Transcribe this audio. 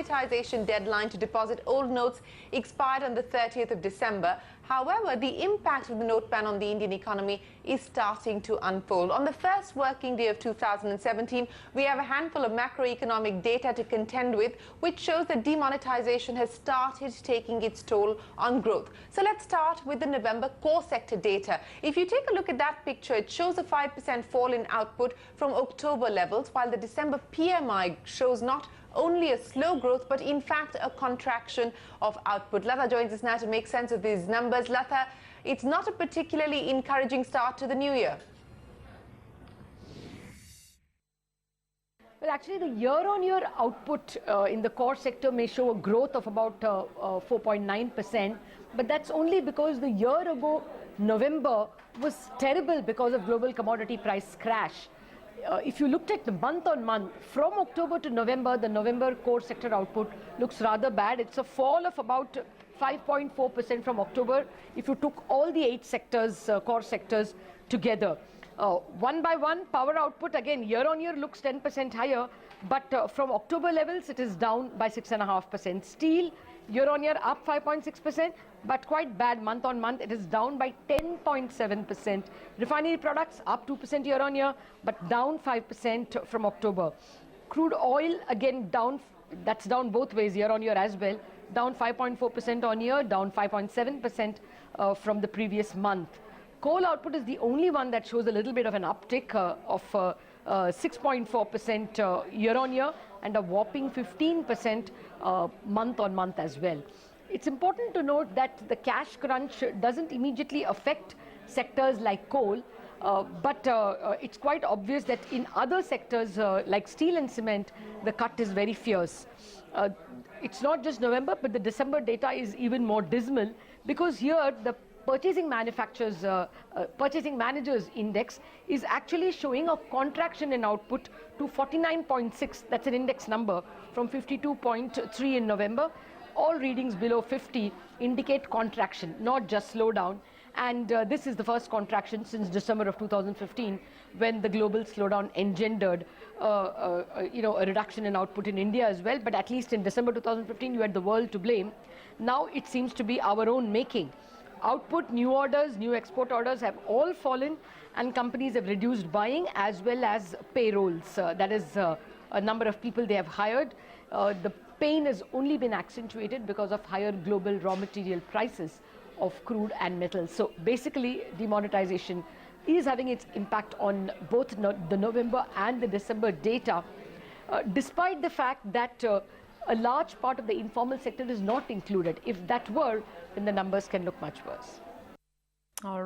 demonetization deadline to deposit old notes expired on the 30th of December. However, the impact of the note ban on the Indian economy is starting to unfold. On the first working day of 2017, we have a handful of macroeconomic data to contend with, which shows that demonetization has started taking its toll on growth. So let's start with the November core sector data. If you take a look at that picture, it shows a 5% fall in output from October levels, while the December PMI shows not only a slow growth, but in fact a contraction of output. Latha joins us now to make sense of these numbers. Latha, it's not a particularly encouraging start to the new year. Well, actually, the year-on-year output in the core sector may show a growth of about 4.9%, but that's only because the year ago, November, was terrible because of global commodity price crash. If you looked at the month-on-month, from October to November, the November core sector output looks rather bad. It's a fall of about 5.4% from October if you took all the 8 sectors, core sectors together. One by one, power output again year-on-year looks 10% higher, but from October levels it is down by 6.5%. Steel year-on-year up 5.6%, but quite bad month-on-month. It is down by 10.7%. Refinery products up 2% year-on-year, but down 5% from October. Crude oil again down, that's down both ways year-on-year as well, down 5.4% on year, down 5.7% from the previous month. Coal output is the only one that shows a little bit of an uptick of 6.4% year-on-year and a whopping 15% month-on-month as well. It's important to note that the cash crunch doesn't immediately affect sectors like coal, but it's quite obvious that in other sectors like steel and cement, the cut is very fierce. It's not just November, but the December data is even more dismal, because here the purchasing managers index is actually showing a contraction in output to 49.6. That's an index number from 52.3 in November. All readings below 50 indicate contraction, not just slowdown. And this is the first contraction since December of 2015, when the global slowdown engendered a reduction in output in India as well. But at least in December 2015, you had the world to blame. Now it seems to be our own making. Output, new orders, new export orders have all fallen, and companies have reduced buying as well as payrolls. That is a number of people they have hired. The pain has only been accentuated because of higher global raw material prices of crude and metals. So basically, demonetization is having its impact on both the November and the December data, despite the fact that a large part of the informal sector is not included. If that were, then the numbers can look much worse. All right.